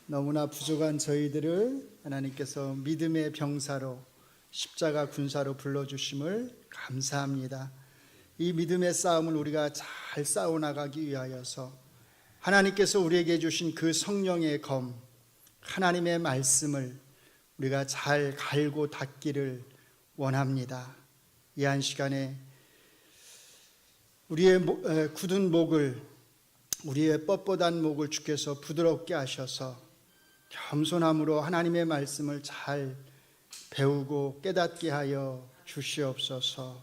너무나 부족한 저희들을 하나님께서 믿음의 병사로 십자가 군사로 불러주심을 감사합니다. 이 믿음의 싸움을 우리가 잘 싸워나가기 위하여서 하나님께서 우리에게 주신 그 성령의 검, 하나님의 말씀을 우리가 잘 갈고 닦기를 원합니다. 이 한 시간에 우리의 굳은 목을, 우리의 뻣뻣한 목을 주께서 부드럽게 하셔서 겸손함으로 하나님의 말씀을 잘 배우고 깨닫게 하여 주시옵소서.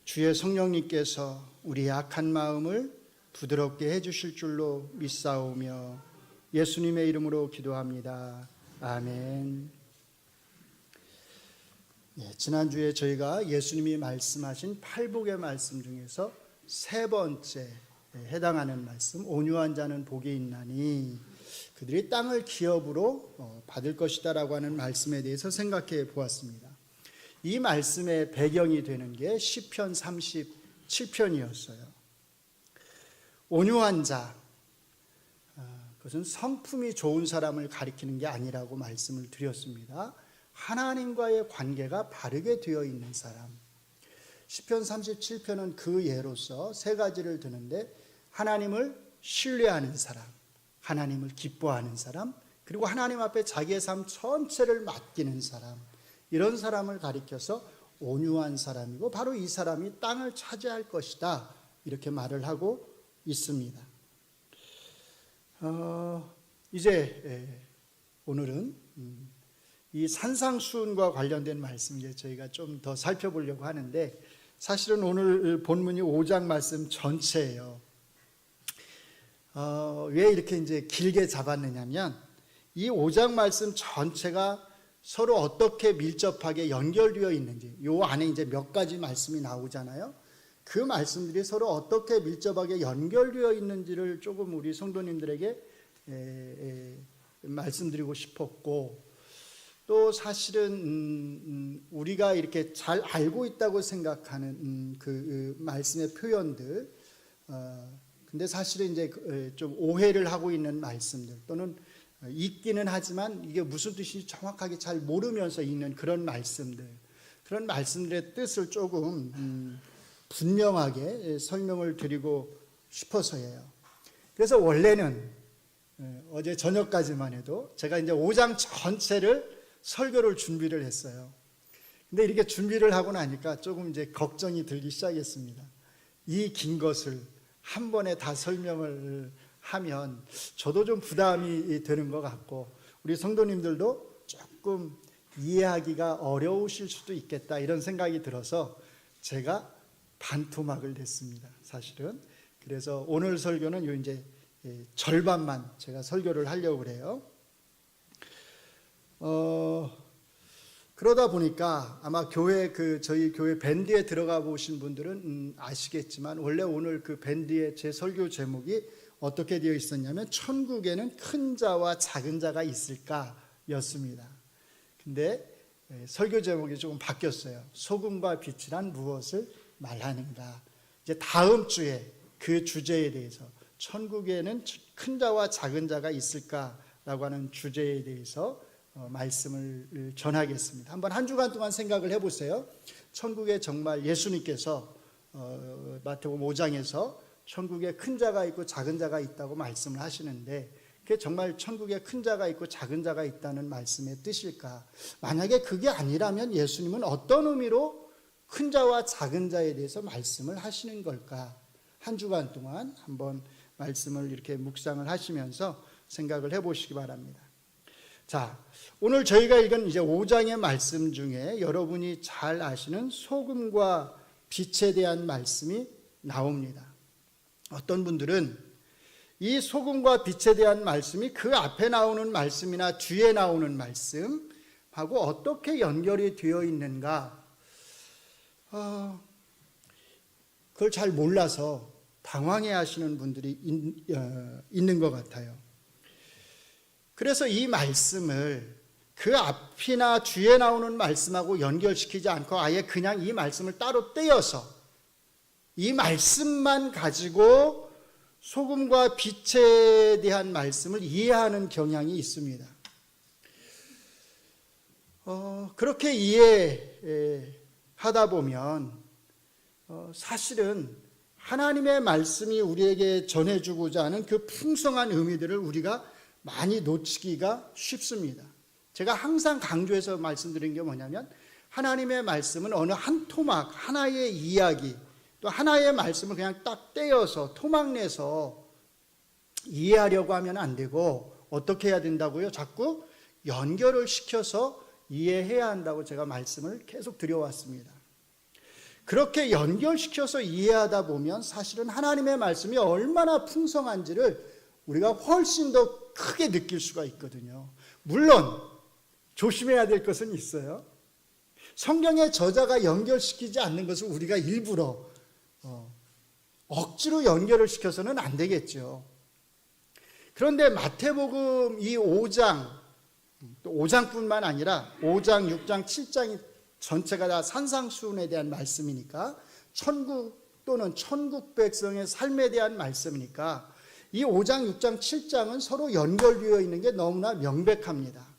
주의 성령님께서 우리의 악한 마음을 부드럽게 해주실 줄로 믿사오며 예수님의 이름으로 기도합니다. 아멘. 지난주에 저희가 예수님이 말씀하신 팔복의 말씀 중에서 세 번째 해당하는 말씀, 온유한 자는 복이 있나니 그들이 땅을 기업으로 받을 것이다 라고 하는 말씀에 대해서 생각해 보았습니다. 이 말씀의 배경이 되는 게 시편 37편이었어요. 온유한 자, 그것은 성품이 좋은 사람을 가리키는 게 아니라고 말씀을 드렸습니다. 하나님과의 관계가 바르게 되어 있는 사람. 시편 37편은 그 예로서 세 가지를 드는데, 하나님을 신뢰하는 사람, 하나님을 기뻐하는 사람, 그리고 하나님 앞에 자기의 삶 전체를 맡기는 사람, 이런 사람을 가리켜서 온유한 사람이고 바로 이 사람이 땅을 차지할 것이다, 이렇게 말을 하고 있습니다. 이제 오늘은 이 산상수훈과 관련된 말씀 이제 저희가 좀 더 살펴보려고 하는데, 사실은 오늘 본문이 5장 말씀 전체예요. 왜 이렇게 이제 길게 잡았느냐면, 이 5장 말씀 전체가 서로 어떻게 밀접하게 연결되어 있는지, 요 안에 이제 몇 가지 말씀이 나오잖아요. 그 말씀들이 서로 어떻게 밀접하게 연결되어 있는지를 조금 우리 성도님들에게 말씀드리고 싶었고, 또 사실은 우리가 이렇게 잘 알고 있다고 생각하는 그 말씀의 표현들, 근데 사실은 이제 좀 오해를 하고 있는 말씀들, 또는 읽기는 하지만 이게 무슨 뜻인지 정확하게 잘 모르면서 읽는 그런 말씀들, 그런 말씀들의 뜻을 조금 분명하게 설명을 드리고 싶어서예요. 그래서 원래는 어제 저녁까지만 해도 제가 이제 5장 전체를 설교를 준비를 했어요. 근데 이렇게 준비를 하고 나니까 조금 이제 걱정이 들기 시작했습니다. 이 긴 것을 한 번에 다 설명을 하면 저도 좀 부담이 되는 것 같고, 우리 성도님들도 조금 이해하기가 어려우실 수도 있겠다, 이런 생각이 들어서 제가 반토막을 냈습니다, 사실은. 그래서 오늘 설교는 요 이제 절반만 제가 설교를 하려고 그래요. 그러다 보니까 아마 저희 교회 밴드에 들어가 보신 분들은 아시겠지만, 원래 오늘 그 밴드의 제 설교 제목이 어떻게 되어 있었냐면, 천국에는 큰 자와 작은 자가 있을까 였습니다. 근데 설교 제목이 조금 바뀌었어요. 소금과 빛이란 무엇을 말하는가. 이제 다음 주에 그 주제에 대해서, 천국에는 큰 자와 작은 자가 있을까라고 하는 주제에 대해서 말씀을 전하겠습니다. 한번 한 주간 동안 생각을 해보세요. 천국에 정말 예수님께서 마태복음 5장에서 천국에 큰 자가 있고 작은 자가 있다고 말씀을 하시는데, 그게 정말 천국에 큰 자가 있고 작은 자가 있다는 말씀의 뜻일까? 만약에 그게 아니라면 예수님은 어떤 의미로 큰 자와 작은 자에 대해서 말씀을 하시는 걸까? 한 주간 동안 한번 말씀을 이렇게 묵상을 하시면서 생각을 해보시기 바랍니다. 자, 오늘 저희가 읽은 이제 5장의 말씀 중에 여러분이 잘 아시는 소금과 빛에 대한 말씀이 나옵니다. 어떤 분들은 이 소금과 빛에 대한 말씀이 그 앞에 나오는 말씀이나 뒤에 나오는 말씀하고 어떻게 연결이 되어 있는가, 그걸 잘 몰라서 당황해 하시는 분들이 있는 것 같아요. 그래서 이 말씀을 그 앞이나 뒤에 나오는 말씀하고 연결시키지 않고 아예 그냥 이 말씀을 따로 떼어서 이 말씀만 가지고 소금과 빛에 대한 말씀을 이해하는 경향이 있습니다. 그렇게 이해하다 보면 사실은 하나님의 말씀이 우리에게 전해주고자 하는 그 풍성한 의미들을 우리가 많이 놓치기가 쉽습니다. 제가 항상 강조해서 말씀드린 게 뭐냐면 하나님의 말씀은 어느 한 토막, 하나의 이야기, 또 하나의 말씀을 그냥 딱 떼어서 토막 내서 이해하려고 하면 안 되고 어떻게 해야 된다고요? 자꾸 연결을 시켜서 이해해야 한다고 제가 말씀을 계속 드려왔습니다. 그렇게 연결시켜서 이해하다 보면 사실은 하나님의 말씀이 얼마나 풍성한지를 우리가 훨씬 더 크게 느낄 수가 있거든요. 물론 조심해야 될 것은 있어요. 성경의 저자가 연결시키지 않는 것을 우리가 일부러 억지로 연결을 시켜서는 안 되겠죠. 그런데 마태복음 이 5장, 또 5장뿐만 아니라 5장, 6장, 7장이 전체가 다 산상수훈에 대한 말씀이니까 천국 또는 천국 백성의 삶에 대한 말씀이니까 이 5장, 6장, 7장은 서로 연결되어 있는 게 너무나 명백합니다.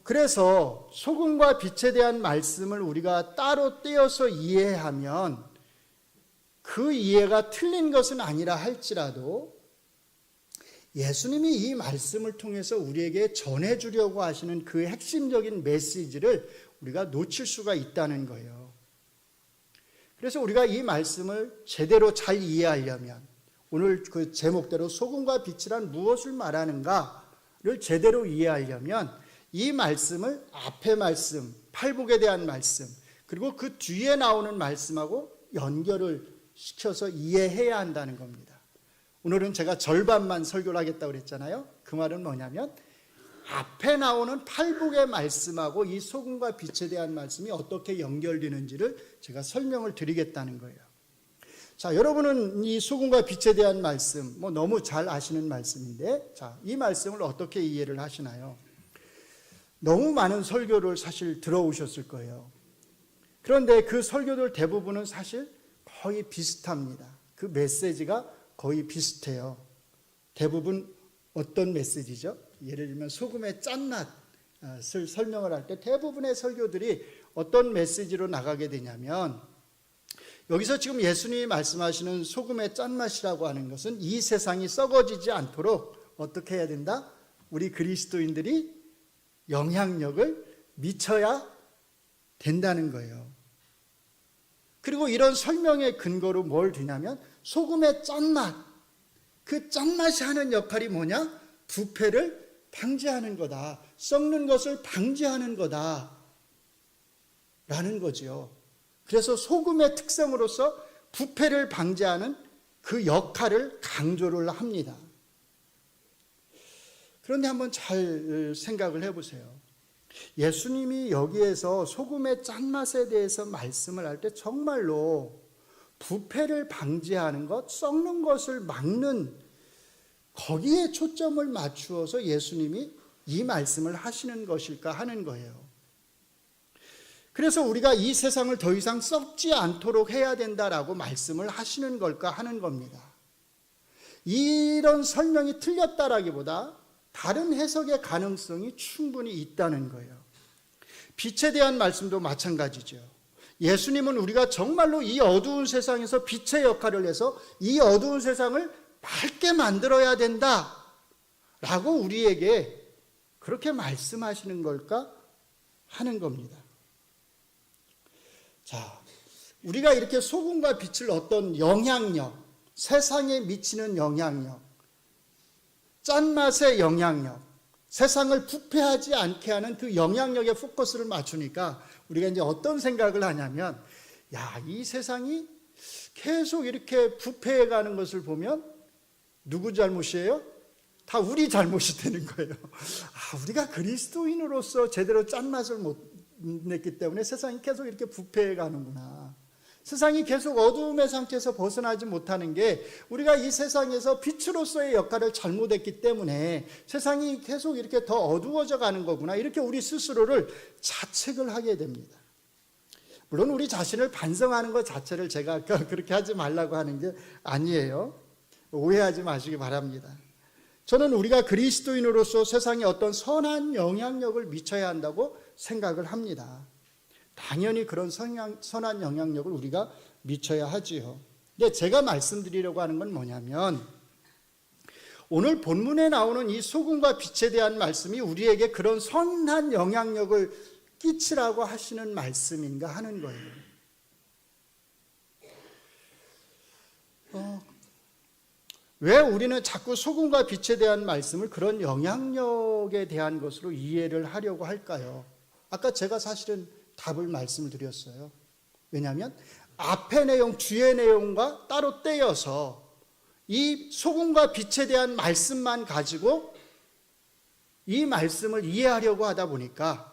그래서 소금과 빛에 대한 말씀을 우리가 따로 떼어서 이해하면 그 이해가 틀린 것은 아니라 할지라도 예수님이 이 말씀을 통해서 우리에게 전해주려고 하시는 그 핵심적인 메시지를 우리가 놓칠 수가 있다는 거예요. 그래서 우리가 이 말씀을 제대로 잘 이해하려면 오늘 그 제목대로 소금과 빛이란 무엇을 말하는가를 제대로 이해하려면 이 말씀을 앞의 말씀, 팔복에 대한 말씀, 그리고 그 뒤에 나오는 말씀하고 연결을 시켜서 이해해야 한다는 겁니다. 오늘은 제가 절반만 설교를 하겠다고 그랬잖아요. 그 말은 뭐냐면 앞에 나오는 팔복의 말씀하고 이 소금과 빛에 대한 말씀이 어떻게 연결되는지를 제가 설명을 드리겠다는 거예요. 자, 여러분은 이 소금과 빛에 대한 말씀 너무 잘 아시는 말씀인데, 자, 이 말씀을 어떻게 이해를 하시나요? 너무 많은 설교를 사실 들어오셨을 거예요. 그런데 그 설교들 대부분은 사실 거의 비슷합니다. 그 메시지가 거의 비슷해요. 대부분 어떤 메시지죠? 예를 들면 소금의 짠맛을 설명을 할 때 대부분의 설교들이 어떤 메시지로 나가게 되냐면, 여기서 지금 예수님이 말씀하시는 소금의 짠맛이라고 하는 것은 이 세상이 썩어지지 않도록 어떻게 해야 된다? 우리 그리스도인들이 영향력을 미쳐야 된다는 거예요. 그리고 이런 설명의 근거로 뭘 드냐면 소금의 짠맛, 그 짠맛이 하는 역할이 뭐냐? 부패를 방지하는 거다. 썩는 것을 방지하는 거다 라는 거죠. 그래서 소금의 특성으로서 부패를 방지하는 그 역할을 강조를 합니다. 그런데 한번 잘 생각을 해보세요. 예수님이 여기에서 소금의 짠맛에 대해서 말씀을 할 때 정말로 부패를 방지하는 것, 썩는 것을 막는 거기에 초점을 맞추어서 예수님이 이 말씀을 하시는 것일까 하는 거예요. 그래서 우리가 이 세상을 더 이상 썩지 않도록 해야 된다라고 말씀을 하시는 걸까 하는 겁니다. 이런 설명이 틀렸다라기보다 다른 해석의 가능성이 충분히 있다는 거예요. 빛에 대한 말씀도 마찬가지죠. 예수님은 우리가 정말로 이 어두운 세상에서 빛의 역할을 해서 이 어두운 세상을 밝게 만들어야 된다라고 우리에게 그렇게 말씀하시는 걸까 하는 겁니다. 자, 우리가 이렇게 소금과 빛을 어떤 영향력, 세상에 미치는 영향력, 짠맛의 영향력, 세상을 부패하지 않게 하는 그 영향력에 포커스를 맞추니까 우리가 이제 어떤 생각을 하냐면, 야, 이 세상이 계속 이렇게 부패해가는 것을 보면 누구 잘못이에요? 다 우리 잘못이 되는 거예요. 우리가 그리스도인으로서 제대로 짠맛을 못 냈기 때문에 세상이 계속 이렇게 부패해가는구나. 세상이 계속 어두움의 상태에서 벗어나지 못하는 게 우리가 이 세상에서 빛으로서의 역할을 잘못했기 때문에 세상이 계속 이렇게 더 어두워져 가는 거구나. 이렇게 우리 스스로를 자책을 하게 됩니다. 물론 우리 자신을 반성하는 것 자체를 제가 그렇게 하지 말라고 하는 게 아니에요. 오해하지 마시기 바랍니다. 저는 우리가 그리스도인으로서 세상에 어떤 선한 영향력을 미쳐야 한다고 생각을 합니다. 당연히 그런 선한 영향력을 우리가 미쳐야 하지요. 근데 제가 말씀드리려고 하는 건 뭐냐면, 오늘 본문에 나오는 이 소금과 빛에 대한 말씀이 우리에게 그런 선한 영향력을 끼치라고 하시는 말씀인가 하는 거예요. 왜 우리는 자꾸 소금과 빛에 대한 말씀을 그런 영향력에 대한 것으로 이해를 하려고 할까요? 아까 제가 사실은 답을 말씀을 드렸어요. 왜냐하면 앞의 내용, 뒤의 내용과 따로 떼어서 이 소금과 빛에 대한 말씀만 가지고 이 말씀을 이해하려고 하다 보니까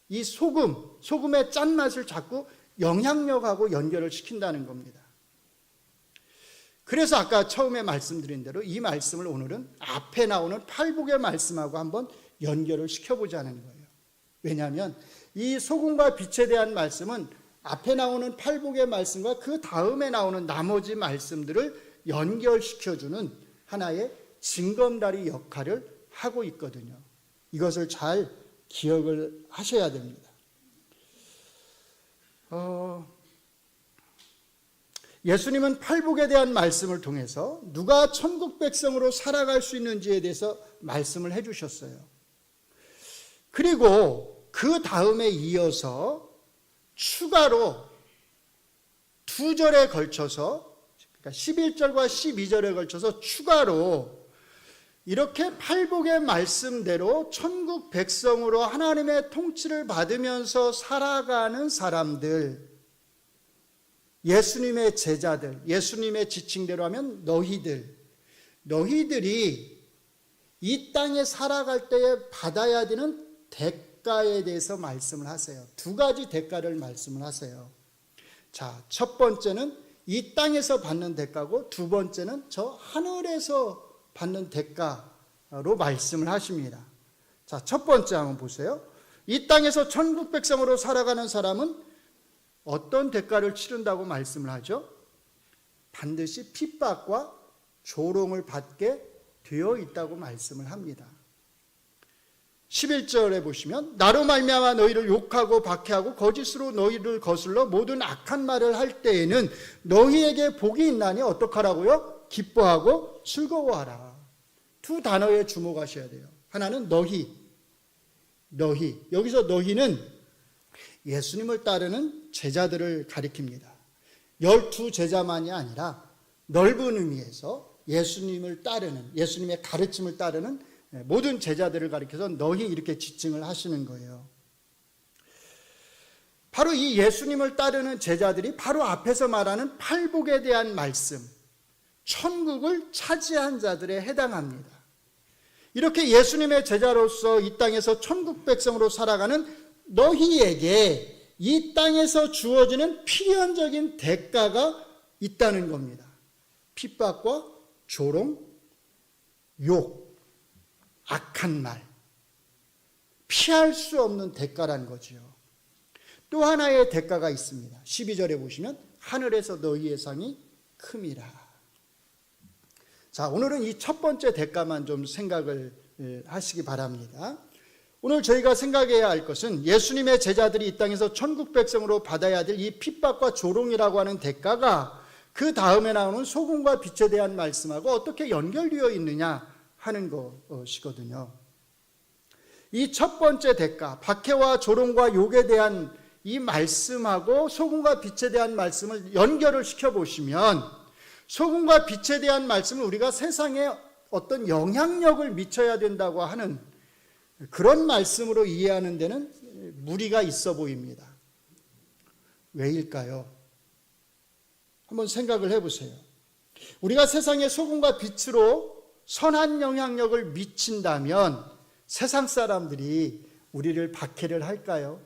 이 소금의 짠맛을 자꾸 영향력하고 연결을 시킨다는 겁니다. 그래서 아까 처음에 말씀드린 대로 이 말씀을 오늘은 앞에 나오는 팔복의 말씀하고 한번 연결을 시켜보자는 거예요. 왜냐하면 이 소금과 빛에 대한 말씀은 앞에 나오는 팔복의 말씀과 그 다음에 나오는 나머지 말씀들을 연결시켜주는 하나의 징검다리 역할을 하고 있거든요. 이것을 잘 기억을 하셔야 됩니다. 예수님은 팔복에 대한 말씀을 통해서 누가 천국 백성으로 살아갈 수 있는지에 대해서 말씀을 해주셨어요. 그리고 그 다음에 이어서 추가로 2절에 걸쳐서, 그러니까 11절과 12절에 걸쳐서 추가로 이렇게 팔복의 말씀대로 천국 백성으로 하나님의 통치를 받으면서 살아가는 사람들, 예수님의 제자들, 예수님의 지칭대로 하면 너희들이 이 땅에 살아갈 때에 받아야 되는 대가에 대해서 말씀을 하세요. 2가지 대가를 말씀을 하세요. 자, 첫 번째는 이 땅에서 받는 대가고, 두 번째는 저 하늘에서 받는 대가로 말씀을 하십니다. 자, 첫 번째 한번 보세요. 이 땅에서 천국 백성으로 살아가는 사람은 어떤 대가를 치른다고 말씀을 하죠? 반드시 핍박과 조롱을 받게 되어 있다고 말씀을 합니다. 11절에 보시면 나로 말미암아 너희를 욕하고 박해하고 거짓으로 너희를 거슬러 모든 악한 말을 할 때에는 너희에게 복이 있나니 어떡하라고요? 기뻐하고 즐거워하라. 2 단어에 주목하셔야 돼요. 하나는 너희. 여기서 너희는 예수님을 따르는 제자들을 가리킵니다. 12 제자만이 아니라 넓은 의미에서 예수님을 따르는, 예수님의 가르침을 따르는 모든 제자들을 가리켜서 너희 이렇게 지칭을 하시는 거예요. 바로 이 예수님을 따르는 제자들이 바로 앞에서 말하는 팔복에 대한 말씀, 천국을 차지한 자들에 해당합니다. 이렇게 예수님의 제자로서 이 땅에서 천국 백성으로 살아가는 너희에게 이 땅에서 주어지는 필연적인 대가가 있다는 겁니다. 핍박과 조롱, 욕, 악한 말, 피할 수 없는 대가라는 거죠. 또 하나의 대가가 있습니다. 12절에 보시면 하늘에서 너희의 상이 큼이라. 자, 오늘은 이 첫 번째 대가만 좀 생각을 하시기 바랍니다. 오늘 저희가 생각해야 할 것은 예수님의 제자들이 이 땅에서 천국 백성으로 받아야 될 이 핍박과 조롱이라고 하는 대가가 그 다음에 나오는 소금과 빛에 대한 말씀하고 어떻게 연결되어 있느냐 하는 것이거든요. 이 첫 번째 대가, 박해와 조롱과 욕에 대한 이 말씀하고 소금과 빛에 대한 말씀을 연결을 시켜보시면 소금과 빛에 대한 말씀을 우리가 세상에 어떤 영향력을 미쳐야 된다고 하는 그런 말씀으로 이해하는 데는 무리가 있어 보입니다. 왜일까요? 한번 생각을 해보세요. 우리가 세상에 소금과 빛으로 선한 영향력을 미친다면 세상 사람들이 우리를 박해를 할까요?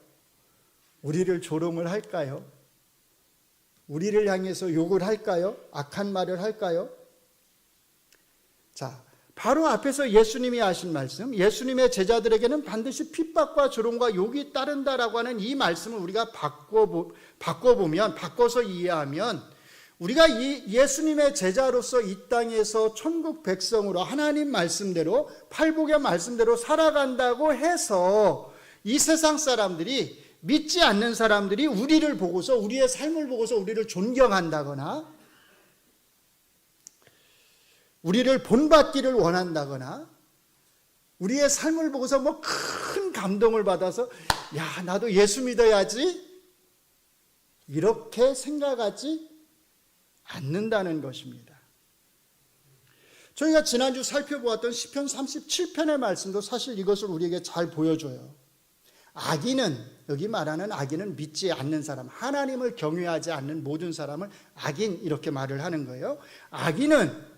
우리를 조롱을 할까요? 우리를 향해서 욕을 할까요? 악한 말을 할까요? 자, 바로 앞에서 예수님이 하신 말씀, 예수님의 제자들에게는 반드시 핍박과 조롱과 욕이 따른다라고 하는 이 말씀을 우리가 바꿔서 이해하면 우리가 이 예수님의 제자로서 이 땅에서 천국 백성으로 하나님 말씀대로 팔복의 말씀대로 살아간다고 해서 이 세상 사람들이, 믿지 않는 사람들이 우리를 보고서, 우리의 삶을 보고서 우리를 존경한다거나 우리를 본받기를 원한다거나 우리의 삶을 보고서 뭐 큰 감동을 받아서 야, 나도 예수 믿어야지, 이렇게 생각하지 않는다는 것입니다. 저희가 지난주 살펴보았던 시편 37편의 말씀도 사실 이것을 우리에게 잘 보여줘요. 악인은, 여기 말하는 악인은 믿지 않는 사람, 하나님을 경외하지 않는 모든 사람을 악인, 이렇게 말을 하는 거예요. 악인은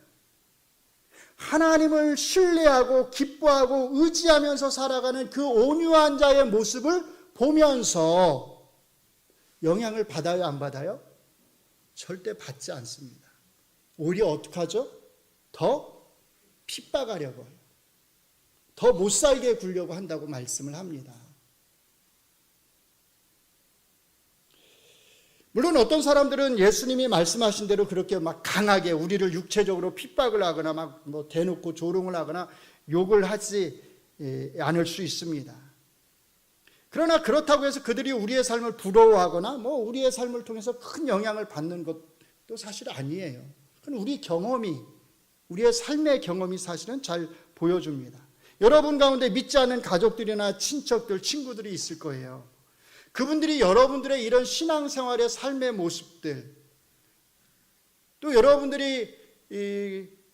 하나님을 신뢰하고 기뻐하고 의지하면서 살아가는 그 온유한 자의 모습을 보면서 영향을 받아요, 안 받아요? 절대 받지 않습니다. 오히려 어떻게 하죠? 더 핍박하려고 해요. 더 못살게 굴려고 한다고 말씀을 합니다. 물론 어떤 사람들은 예수님이 말씀하신 대로 그렇게 막 강하게 우리를 육체적으로 핍박을 하거나 막 뭐 대놓고 조롱을 하거나 욕을 하지 않을 수 있습니다. 그러나 그렇다고 해서 그들이 우리의 삶을 부러워하거나 뭐 우리의 삶을 통해서 큰 영향을 받는 것도 사실 아니에요. 그건 우리 경험이, 우리의 삶의 경험이 사실은 잘 보여줍니다. 여러분 가운데 믿지 않는 가족들이나 친척들, 친구들이 있을 거예요. 그분들이 여러분들의 이런 신앙생활의 삶의 모습들, 또 여러분들이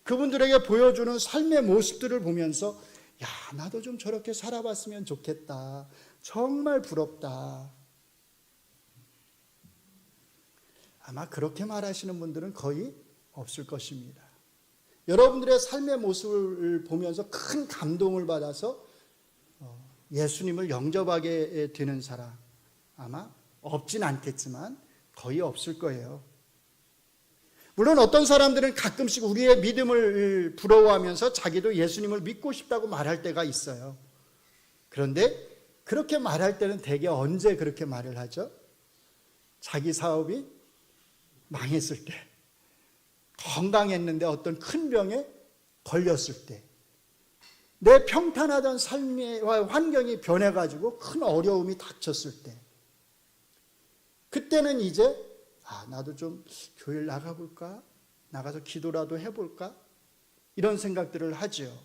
그분들에게 보여주는 삶의 모습들을 보면서 야, 나도 좀 저렇게 살아봤으면 좋겠다, 정말 부럽다. 아마 그렇게 말하시는 분들은 거의 없을 것입니다. 여러분들의 삶의 모습을 보면서 큰 감동을 받아서 예수님을 영접하게 되는 사람 아마 없진 않겠지만 거의 없을 거예요. 물론 어떤 사람들은 가끔씩 우리의 믿음을 부러워하면서 자기도 예수님을 믿고 싶다고 말할 때가 있어요. 그런데 그렇게 말할 때는 대개 언제 그렇게 말을 하죠? 자기 사업이 망했을 때, 건강했는데 어떤 큰 병에 걸렸을 때, 내 평탄하던 삶의 환경이 변해가지고 큰 어려움이 닥쳤을 때, 그때는 이제 나도 좀 교회를 나가볼까? 나가서 기도라도 해볼까? 이런 생각들을 하죠.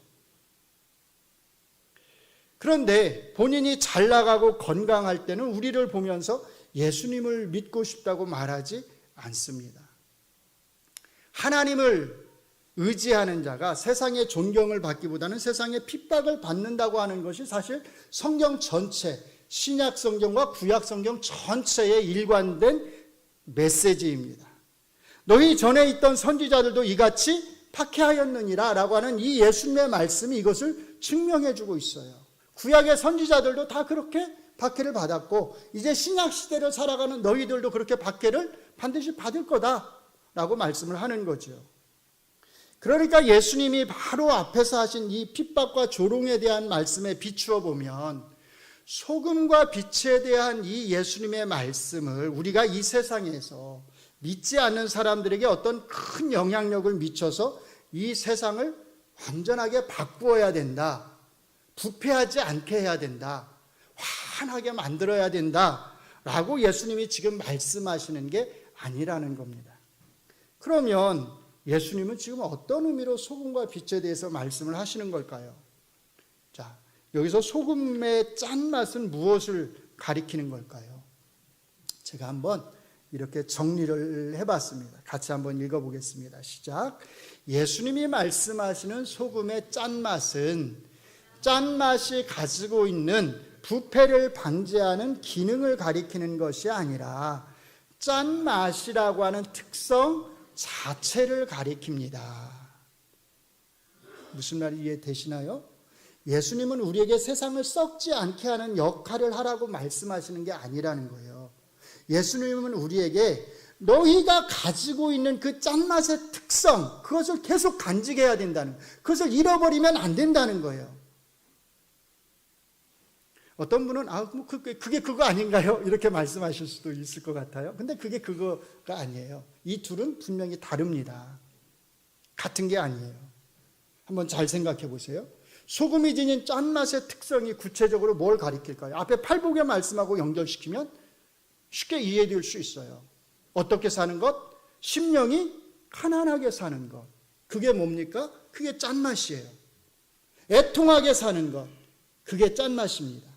그런데 본인이 잘 나가고 건강할 때는 우리를 보면서 예수님을 믿고 싶다고 말하지 않습니다. 하나님을 의지하는 자가 세상의 존경을 받기보다는 세상의 핍박을 받는다고 하는 것이 사실 성경 전체, 신약 성경과 구약 성경 전체의 일관된 메시지입니다. 너희 전에 있던 선지자들도 이같이 박해하였느니라 라고 하는 이 예수님의 말씀이 이것을 증명해 주고 있어요. 구약의 선지자들도 다 그렇게 박해를 받았고 이제 신약 시대를 살아가는 너희들도 그렇게 박해를 반드시 받을 거다라고 말씀을 하는 거죠. 그러니까 예수님이 바로 앞에서 하신 이 핍박과 조롱에 대한 말씀에 비추어 보면 소금과 빛에 대한 이 예수님의 말씀을 우리가 이 세상에서 믿지 않는 사람들에게 어떤 큰 영향력을 미쳐서 이 세상을 완전하게 바꾸어야 된다, 부패하지 않게 해야 된다, 환하게 만들어야 된다라고 예수님이 지금 말씀하시는 게 아니라는 겁니다. 그러면 예수님은 지금 어떤 의미로 소금과 빛에 대해서 말씀을 하시는 걸까요? 자, 여기서 소금의 짠맛은 무엇을 가리키는 걸까요? 제가 한번 이렇게 정리를 해봤습니다. 같이 한번 읽어보겠습니다. 시작. 예수님이 말씀하시는 소금의 짠맛은 짠맛이 가지고 있는 부패를 방지하는 기능을 가리키는 것이 아니라 짠맛이라고 하는 특성 자체를 가리킵니다. 무슨 말이 이해되시나요? 예수님은 우리에게 세상을 썩지 않게 하는 역할을 하라고 말씀하시는 게 아니라는 거예요. 예수님은 우리에게 너희가 가지고 있는 그 짠맛의 특성, 그것을 계속 간직해야 된다는, 그것을 잃어버리면 안 된다는 거예요. 어떤 분은 그게 그거 아닌가요? 이렇게 말씀하실 수도 있을 것 같아요. 근데 그게 그거가 아니에요. 이 둘은 분명히 다릅니다. 같은 게 아니에요. 한번 잘 생각해 보세요. 소금이 지닌 짠맛의 특성이 구체적으로 뭘 가리킬까요? 앞에 팔복의 말씀하고 연결시키면 쉽게 이해될 수 있어요. 어떻게 사는 것? 심령이 가난하게 사는 것. 그게 뭡니까? 그게 짠맛이에요. 애통하게 사는 것. 그게 짠맛입니다.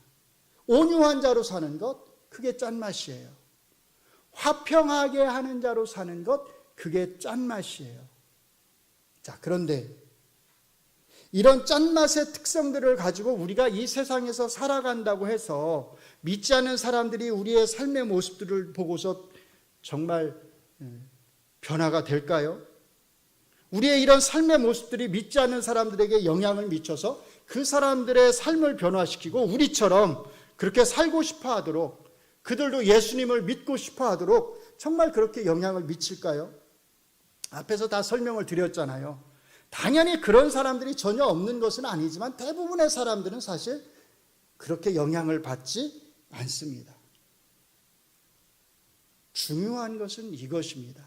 온유한 자로 사는 것. 그게 짠맛이에요. 화평하게 하는 자로 사는 것. 그게 짠맛이에요. 자, 그런데 이런 짠맛의 특성들을 가지고 우리가 이 세상에서 살아간다고 해서 믿지 않는 사람들이 우리의 삶의 모습들을 보고서 정말 변화가 될까요? 우리의 이런 삶의 모습들이 믿지 않는 사람들에게 영향을 미쳐서 그 사람들의 삶을 변화시키고 우리처럼 그렇게 살고 싶어 하도록, 그들도 예수님을 믿고 싶어 하도록 정말 그렇게 영향을 미칠까요? 앞에서 다 설명을 드렸잖아요. 당연히 그런 사람들이 전혀 없는 것은 아니지만 대부분의 사람들은 사실 그렇게 영향을 받지 않습니다. 중요한 것은 이것입니다.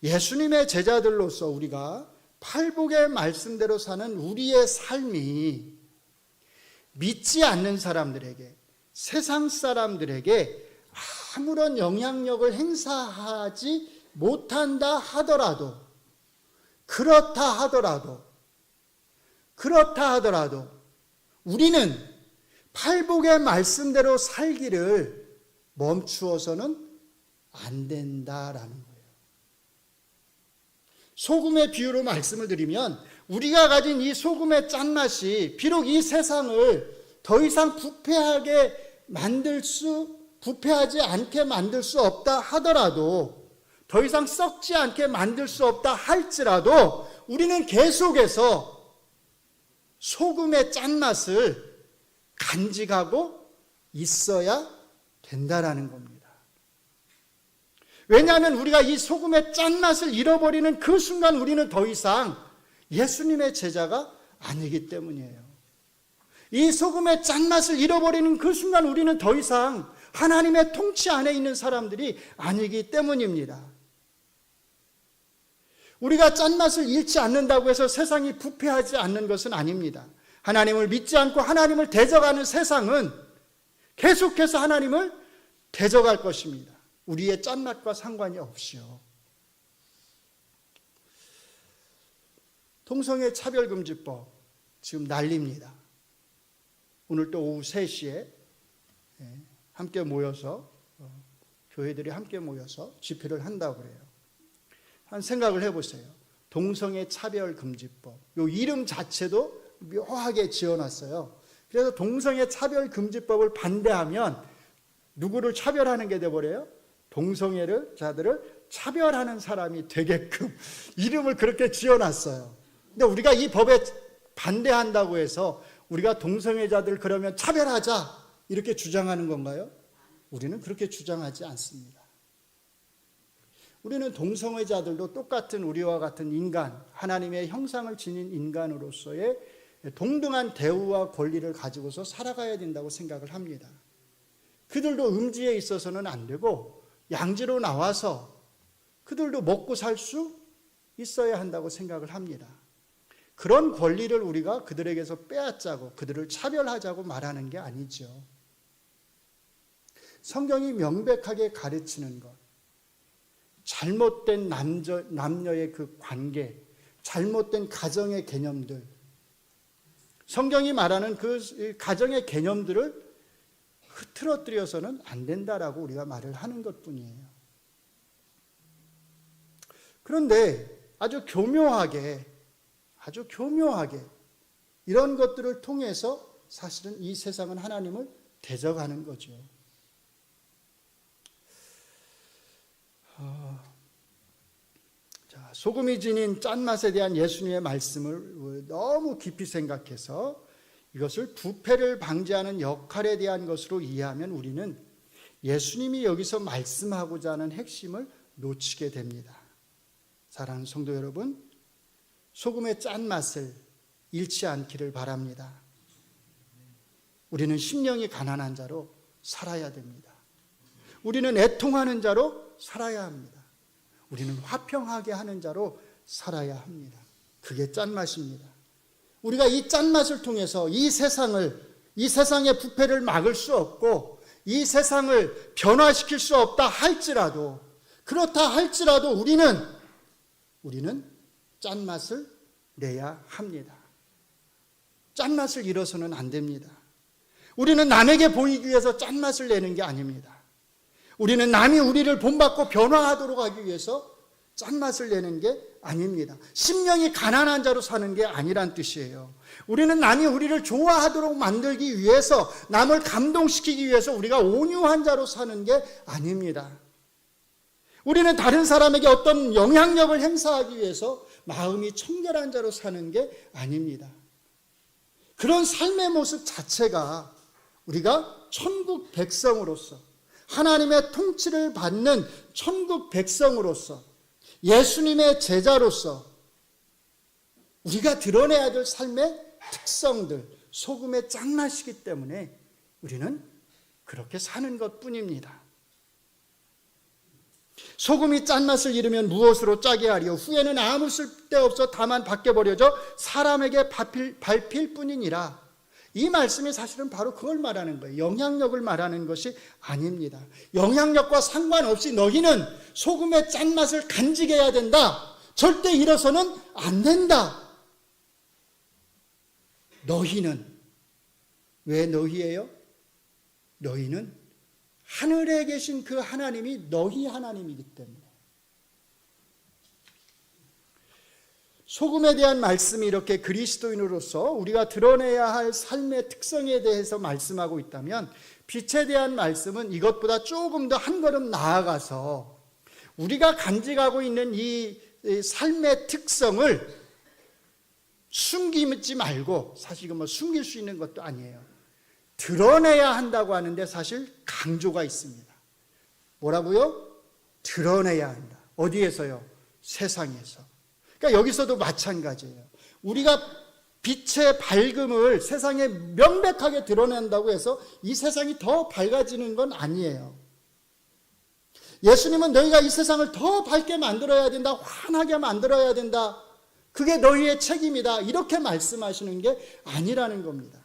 예수님의 제자들로서 우리가 팔복의 말씀대로 사는 우리의 삶이 믿지 않는 사람들에게, 세상 사람들에게 아무런 영향력을 행사하지 못한다 하더라도, 그렇다 하더라도 우리는 팔복의 말씀대로 살기를 멈추어서는 안 된다라는 거예요. 소금의 비유로 말씀을 드리면 우리가 가진 이 소금의 짠맛이 비록 이 세상을 더 이상 부패하지 않게 만들 수 없다 하더라도, 더 이상 썩지 않게 만들 수 없다 할지라도 우리는 계속해서 소금의 짠맛을 간직하고 있어야 된다라는 겁니다. 왜냐하면 우리가 이 소금의 짠맛을 잃어버리는 그 순간 우리는 더 이상 예수님의 제자가 아니기 때문이에요. 이 소금의 짠맛을 잃어버리는 그 순간 우리는 더 이상 하나님의 통치 안에 있는 사람들이 아니기 때문입니다. 우리가 짠맛을 잃지 않는다고 해서 세상이 부패하지 않는 것은 아닙니다. 하나님을 믿지 않고 하나님을 대적하는 세상은 계속해서 하나님을 대적할 것입니다. 우리의 짠맛과 상관이 없이요. 동성애 차별금지법 지금 난립니다. 오늘 또 오후 3시에 함께 모여서 교회들이 함께 모여서 집회를 한다고 그래요. 한 생각을 해보세요. 동성애 차별금지법, 이 이름 자체도 묘하게 지어놨어요. 그래서 동성애 차별금지법을 반대하면 누구를 차별하는 게 돼버려요? 동성애자들을 차별하는 사람이 되게끔 이름을 그렇게 지어놨어요. 근데 우리가 이 법에 반대한다고 해서 우리가 동성애자들 그러면 차별하자 이렇게 주장하는 건가요? 우리는 그렇게 주장하지 않습니다. 우리는 동성애자들도 똑같은 우리와 같은 인간, 하나님의 형상을 지닌 인간으로서의 동등한 대우와 권리를 가지고서 살아가야 된다고 생각을 합니다. 그들도 음지에 있어서는 안 되고 양지로 나와서 그들도 먹고 살 수 있어야 한다고 생각을 합니다. 그런 권리를 우리가 그들에게서 빼앗자고 그들을 차별하자고 말하는 게 아니죠. 성경이 명백하게 가르치는 것, 잘못된 남녀의 그 관계, 잘못된 가정의 개념들, 성경이 말하는 그 가정의 개념들을 흐트러뜨려서는 안 된다라고 우리가 말을 하는 것뿐이에요. 그런데 아주 교묘하게 이런 것들을 통해서 사실은 이 세상은 하나님을 대적하는 거죠. 소금이 지닌 짠맛에 대한 예수님의 말씀을 너무 깊이 생각해서 이것을 부패를 방지하는 역할에 대한 것으로 이해하면 우리는 예수님이 여기서 말씀하고자 하는 핵심을 놓치게 됩니다. 사랑하는 성도 여러분, 소금의 짠맛을 잃지 않기를 바랍니다. 우리는 심령이 가난한 자로 살아야 됩니다. 우리는 애통하는 자로 살아야 합니다. 우리는 화평하게 하는 자로 살아야 합니다. 그게 짠맛입니다. 우리가 이 짠맛을 통해서 이 세상의 부패를 막을 수 없고 이 세상을 변화시킬 수 없다 할지라도, 그렇다 할지라도 우리는 짠맛을 내야 합니다. 짠맛을 잃어서는 안 됩니다. 우리는 남에게 보이기 위해서 짠맛을 내는 게 아닙니다. 우리는 남이 우리를 본받고 변화하도록 하기 위해서 짠맛을 내는 게 아닙니다. 심령이 가난한 자로 사는 게 아니란 뜻이에요. 우리는 남이 우리를 좋아하도록 만들기 위해서, 남을 감동시키기 위해서 우리가 온유한 자로 사는 게 아닙니다. 우리는 다른 사람에게 어떤 영향력을 행사하기 위해서 마음이 청결한 자로 사는 게 아닙니다. 그런 삶의 모습 자체가 우리가 천국 백성으로서, 하나님의 통치를 받는 천국 백성으로서, 예수님의 제자로서 우리가 드러내야 될 삶의 특성들, 소금의 짠맛이기 때문에 우리는 그렇게 사는 것뿐입니다. 소금이 짠맛을 잃으면 무엇으로 짜게 하리요? 후에는 아무 쓸데없어 다만 밖에 버려져 사람에게 밟힐 뿐이니라. 이 말씀이 사실은 바로 그걸 말하는 거예요. 영향력을 말하는 것이 아닙니다. 영향력과 상관없이 너희는 소금의 짠맛을 간직해야 된다. 절대 잃어서는 안 된다. 너희는, 왜 너희예요? 너희는 하늘에 계신 그 하나님이 너희 하나님이기 때문에. 소금에 대한 말씀이 이렇게 그리스도인으로서 우리가 드러내야 할 삶의 특성에 대해서 말씀하고 있다면, 빛에 대한 말씀은 이것보다 조금 더 한 걸음 나아가서 우리가 간직하고 있는 이 삶의 특성을 숨기지 말고, 사실 이건 숨길 수 있는 것도 아니에요. 드러내야 한다고 하는데 사실 강조가 있습니다. 뭐라고요? 드러내야 한다. 어디에서요? 세상에서. 그러니까 여기서도 마찬가지예요. 우리가 빛의 밝음을 세상에 명백하게 드러낸다고 해서 이 세상이 더 밝아지는 건 아니에요. 예수님은 너희가 이 세상을 더 밝게 만들어야 된다, 환하게 만들어야 된다, 그게 너희의 책임이다, 이렇게 말씀하시는 게 아니라는 겁니다.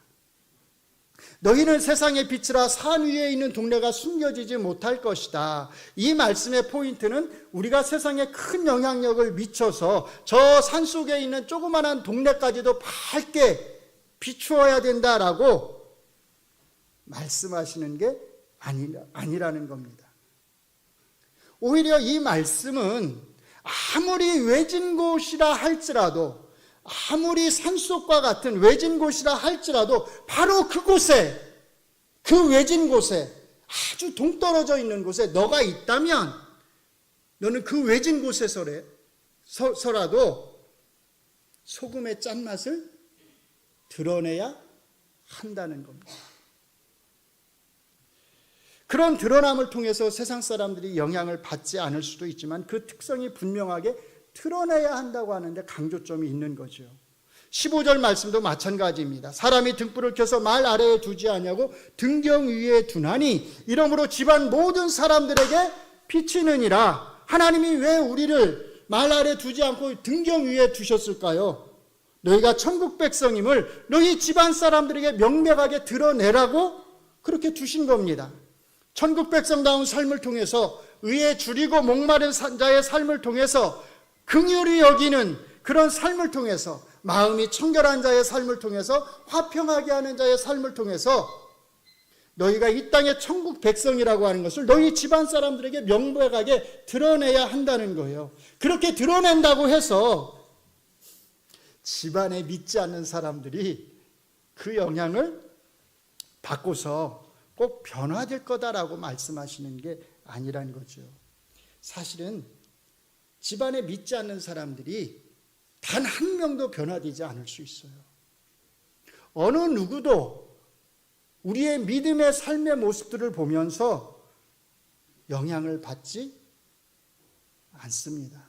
너희는 세상의 빛이라 산 위에 있는 동네가 숨겨지지 못할 것이다. 이 말씀의 포인트는 우리가 세상에 큰 영향력을 미쳐서 저 산속에 있는 조그마한 동네까지도 밝게 비추어야 된다라고 말씀하시는 게 아니라는 겁니다. 오히려 이 말씀은 아무리 외진 곳이라 할지라도, 아무리 산속과 같은 외진 곳이라 할지라도 바로 그곳에, 그 외진 곳에, 아주 동떨어져 있는 곳에 너가 있다면 너는 그 외진 곳에서라도 소금의 짠맛을 드러내야 한다는 겁니다. 그런 드러남을 통해서 세상 사람들이 영향을 받지 않을 수도 있지만 그 특성이 분명하게 드러내야 한다고 하는데 강조점이 있는 거죠. 15절 말씀도 마찬가지입니다. 사람이 등불을 켜서 말 아래에 두지 아니하고 등경 위에 두나니 이러므로 집안 모든 사람들에게 비치느니라. 하나님이 왜 우리를 말 아래 두지 않고 등경 위에 두셨을까요? 너희가 천국 백성임을 너희 집안 사람들에게 명백하게 드러내라고 그렇게 두신 겁니다. 천국 백성다운 삶을 통해서, 의에 줄이고 목마른 자의 삶을 통해서, 긍휼히 여기는 그런 삶을 통해서, 마음이 청결한 자의 삶을 통해서, 화평하게 하는 자의 삶을 통해서 너희가 이 땅의 천국 백성이라고 하는 것을 너희 집안 사람들에게 명백하게 드러내야 한다는 거예요. 그렇게 드러낸다고 해서 집안에 믿지 않는 사람들이 그 영향을 받고서 꼭 변화될 거다라고 말씀하시는 게 아니라는 거죠. 사실은 집안에 믿지 않는 사람들이 단 한 명도 변화되지 않을 수 있어요. 어느 누구도 우리의 믿음의 삶의 모습들을 보면서 영향을 받지 않습니다.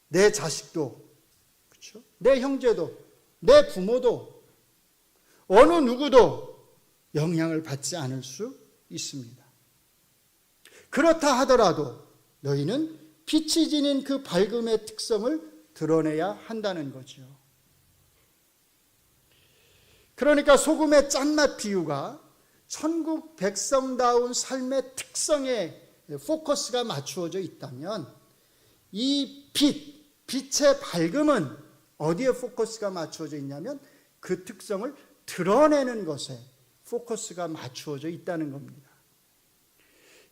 내 자식도, 그렇죠? 내 형제도, 내 부모도, 어느 누구도 영향을 받지 않을 수 있습니다. 그렇다 하더라도 너희는 빛이 지닌 그 밝음의 특성을 드러내야 한다는 거죠. 그러니까 소금의 짠맛 비유가 천국 백성다운 삶의 특성에 포커스가 맞추어져 있다면 이 빛의 밝음은 어디에 포커스가 맞추어져 있냐면 그 특성을 드러내는 것에 포커스가 맞추어져 있다는 겁니다.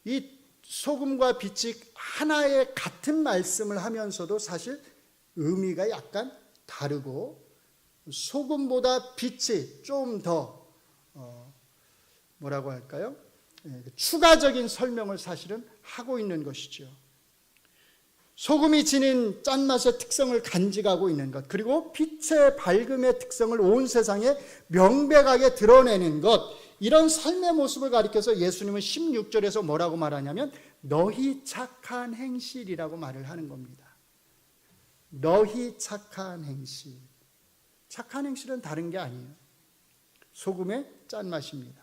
이 소금과 빛이 하나의 같은 말씀을 하면서도 사실 의미가 약간 다르고 소금보다 빛이 좀 더 뭐라고 할까요? 추가적인 설명을 사실은 하고 있는 것이죠. 소금이 지닌 짠맛의 특성을 간직하고 있는 것, 그리고 빛의 밝음의 특성을 온 세상에 명백하게 드러내는 것, 이런 삶의 모습을 가리켜서 예수님은 16절에서 뭐라고 말하냐면 너희 착한 행실이라고 말을 하는 겁니다. 너희 착한 행실. 착한 행실은 다른 게 아니에요. 소금의 짠맛입니다.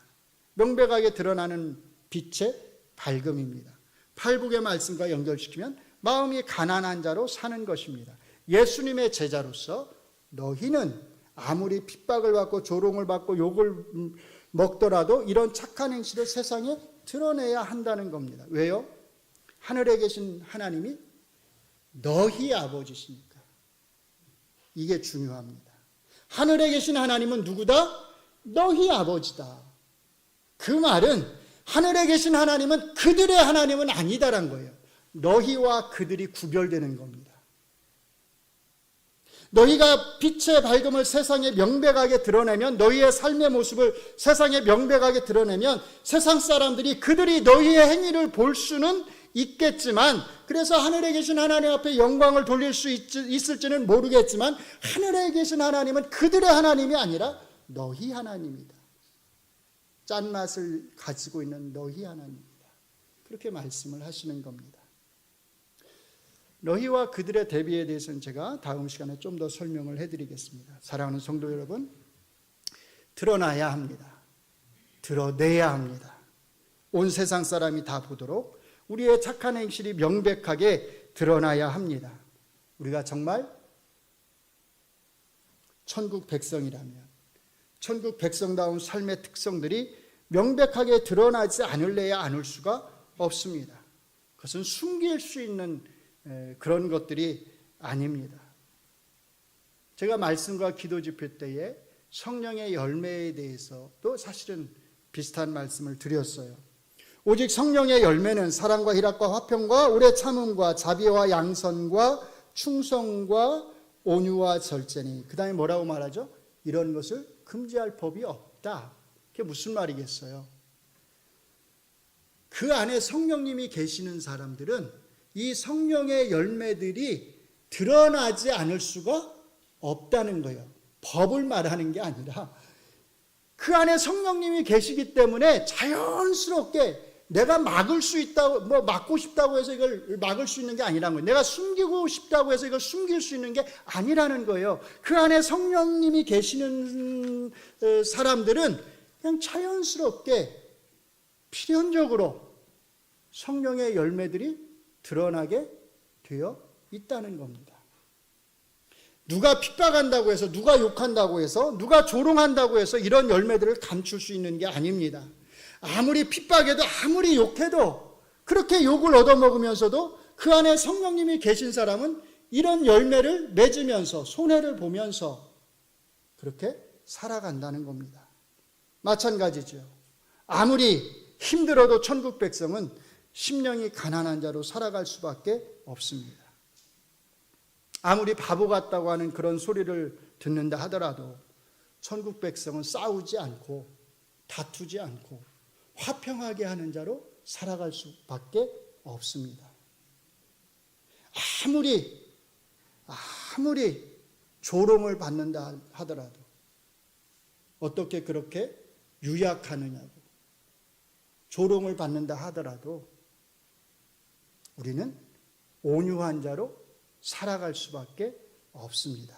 명백하게 드러나는 빛의 밝음입니다. 팔복의 말씀과 연결시키면 마음이 가난한 자로 사는 것입니다. 예수님의 제자로서 너희는 아무리 핍박을 받고 조롱을 받고 욕을 먹더라도 이런 착한 행실을 세상에 드러내야 한다는 겁니다. 왜요? 하늘에 계신 하나님이 너희 아버지시니까. 이게 중요합니다. 하늘에 계신 하나님은 누구다? 너희 아버지다. 그 말은 하늘에 계신 하나님은 그들의 하나님은 아니다라는 거예요. 너희와 그들이 구별되는 겁니다. 너희가 빛의 밝음을 세상에 명백하게 드러내면, 너희의 삶의 모습을 세상에 명백하게 드러내면 세상 사람들이 그들이 너희의 행위를 볼 수는 있겠지만, 그래서 하늘에 계신 하나님 앞에 영광을 돌릴 수 있을지는 모르겠지만 하늘에 계신 하나님은 그들의 하나님이 아니라 너희 하나님이다. 짠맛을 가지고 있는 너희 하나님이다. 그렇게 말씀을 하시는 겁니다. 너희와 그들의 대비에 대해서는 제가 다음 시간에 좀 더 설명을 해드리겠습니다. 사랑하는 성도 여러분, 드러나야 합니다. 드러내야 합니다. 온 세상 사람이 다 보도록 우리의 착한 행실이 명백하게 드러나야 합니다. 우리가 정말 천국 백성이라면 천국 백성다운 삶의 특성들이 명백하게 드러나지 않을래야 않을 수가 없습니다. 그것은 숨길 수 있는 그런 것들이 아닙니다. 제가 말씀과 기도 집회 때에 성령의 열매에 대해서도 사실은 비슷한 말씀을 드렸어요. 오직 성령의 열매는 사랑과 희락과 화평과 오래 참음과 자비와 양선과 충성과 온유와 절제니. 그 다음에 뭐라고 말하죠? 이런 것을 금지할 법이 없다. 그게 무슨 말이겠어요? 그 안에 성령님이 계시는 사람들은 이 성령의 열매들이 드러나지 않을 수가 없다는 거예요. 법을 말하는 게 아니라 그 안에 성령님이 계시기 때문에 자연스럽게 내가 막을 수 있다고, 막고 싶다고 해서 이걸 막을 수 있는 게 아니라는 거예요. 내가 숨기고 싶다고 해서 이걸 숨길 수 있는 게 아니라는 거예요. 그 안에 성령님이 계시는 사람들은 그냥 자연스럽게 필연적으로 성령의 열매들이 드러나게 되어 있다는 겁니다. 누가 핍박한다고 해서, 누가 욕한다고 해서, 누가 조롱한다고 해서 이런 열매들을 감출 수 있는 게 아닙니다. 아무리 핍박해도, 아무리 욕해도, 그렇게 욕을 얻어먹으면서도 그 안에 성령님이 계신 사람은 이런 열매를 맺으면서, 손해를 보면서 그렇게 살아간다는 겁니다. 마찬가지죠. 아무리 힘들어도 천국 백성은 심령이 가난한 자로 살아갈 수밖에 없습니다. 아무리 바보 같다고 하는 그런 소리를 듣는다 하더라도 천국 백성은 싸우지 않고 다투지 않고 화평하게 하는 자로 살아갈 수밖에 없습니다. 아무리 조롱을 받는다 하더라도 어떻게 그렇게 유약하느냐고, 조롱을 받는다 하더라도 우리는 온유한 자로 살아갈 수밖에 없습니다.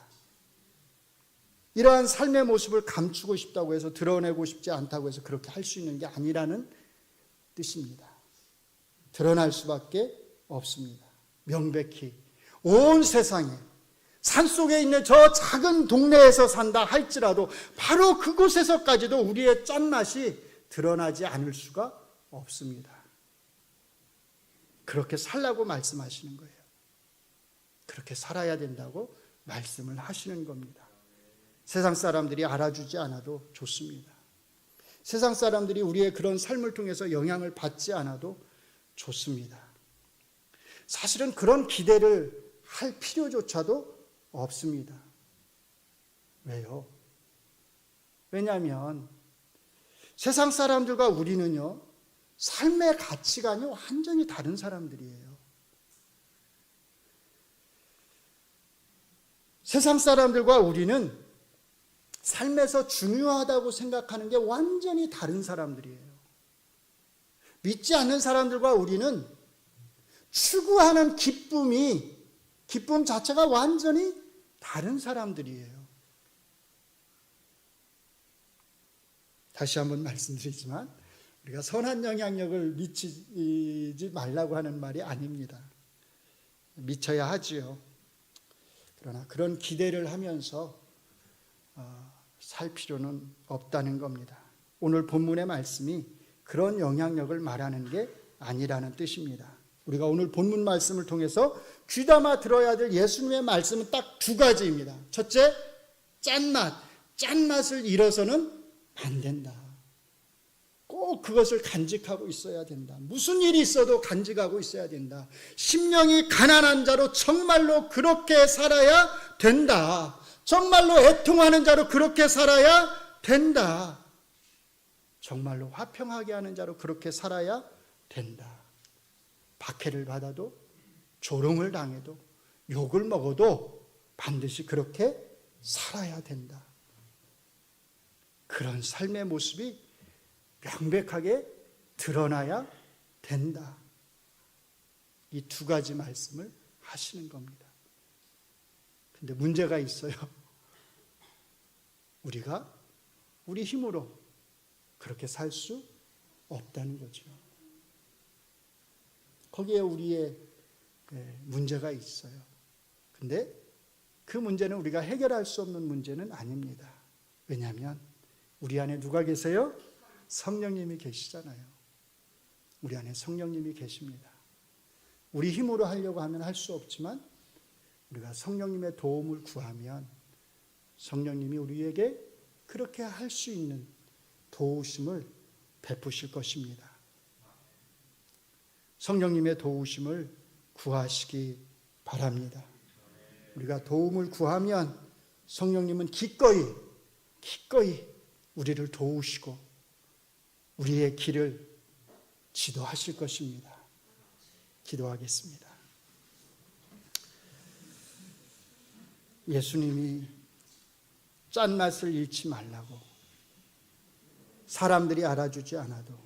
이러한 삶의 모습을 감추고 싶다고 해서, 드러내고 싶지 않다고 해서 그렇게 할 수 있는 게 아니라는 뜻입니다. 드러날 수밖에 없습니다. 명백히 온 세상에 산속에 있는 저 작은 동네에서 산다 할지라도 바로 그곳에서까지도 우리의 짠맛이 드러나지 않을 수가 없습니다. 그렇게 살라고 말씀하시는 거예요. 그렇게 살아야 된다고 말씀을 하시는 겁니다. 세상 사람들이 알아주지 않아도 좋습니다. 세상 사람들이 우리의 그런 삶을 통해서 영향을 받지 않아도 좋습니다. 사실은 그런 기대를 할 필요조차도 없습니다. 왜요? 왜냐하면 세상 사람들과 우리는요, 삶의 가치관이 완전히 다른 사람들이에요. 세상 사람들과 우리는 삶에서 중요하다고 생각하는 게 완전히 다른 사람들이에요. 믿지 않는 사람들과 우리는 추구하는 기쁨 자체가 완전히 다른 사람들이에요. 다시 한번 말씀드리지만 우리가 선한 영향력을 미치지 말라고 하는 말이 아닙니다. 미쳐야 하지요. 그러나 그런 기대를 하면서 살 필요는 없다는 겁니다. 오늘 본문의 말씀이 그런 영향력을 말하는 게 아니라는 뜻입니다. 우리가 오늘 본문 말씀을 통해서 귀담아 들어야 될 예수님의 말씀은 딱 두 가지입니다. 첫째, 짠맛을 잃어서는 안 된다. 꼭 그것을 간직하고 있어야 된다. 무슨 일이 있어도 간직하고 있어야 된다. 심령이 가난한 자로 정말로 그렇게 살아야 된다. 정말로 애통하는 자로 그렇게 살아야 된다. 정말로 화평하게 하는 자로 그렇게 살아야 된다. 박해를 받아도, 조롱을 당해도, 욕을 먹어도 반드시 그렇게 살아야 된다. 그런 삶의 모습이 명백하게 드러나야 된다. 이 두 가지 말씀을 하시는 겁니다. 근데 문제가 있어요. 우리가 우리 힘으로 그렇게 살 수 없다는 거죠. 거기에 우리의 문제가 있어요. 근데 그 문제는 우리가 해결할 수 없는 문제는 아닙니다. 왜냐하면 우리 안에 누가 계세요? 성령님이 계시잖아요. 우리 안에 성령님이 계십니다. 우리 힘으로 하려고 하면 할 수 없지만 우리가 성령님의 도움을 구하면 성령님이 우리에게 그렇게 할 수 있는 도우심을 베푸실 것입니다. 성령님의 도우심을 구하시기 바랍니다. 우리가 도움을 구하면 성령님은 기꺼이 우리를 도우시고 우리의 길을 지도하실 것입니다. 기도하겠습니다. 예수님이 짠맛을 잃지 말라고, 사람들이 알아주지 않아도,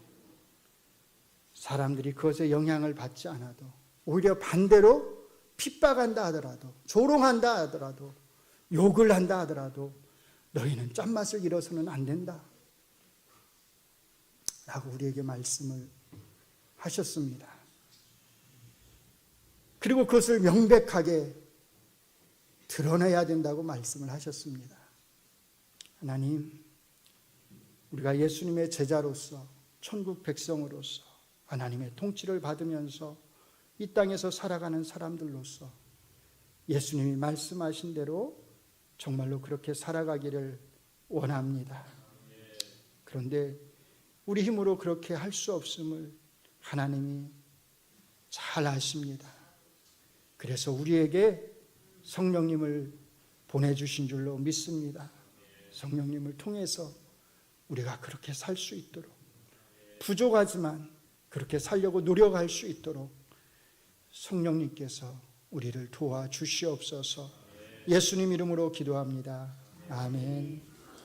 사람들이 그것에 영향을 받지 않아도, 오히려 반대로 핍박한다 하더라도, 조롱한다 하더라도, 욕을 한다 하더라도 너희는 짠맛을 잃어서는 안 된다 라고 우리에게 말씀을 하셨습니다. 그리고 그것을 명백하게 드러내야 된다고 말씀을 하셨습니다. 하나님, 우리가 예수님의 제자로서, 천국 백성으로서 하나님의 통치를 받으면서 이 땅에서 살아가는 사람들로서 예수님이 말씀하신 대로 정말로 그렇게 살아가기를 원합니다. 그런데 우리 힘으로 그렇게 할 수 없음을 하나님이 잘 아십니다. 그래서 우리에게 성령님을 보내주신 줄로 믿습니다. 성령님을 통해서 우리가 그렇게 살 수 있도록, 부족하지만 그렇게 살려고 노력할 수 있도록 성령님께서 우리를 도와주시옵소서. 예수님 이름으로 기도합니다. 아멘.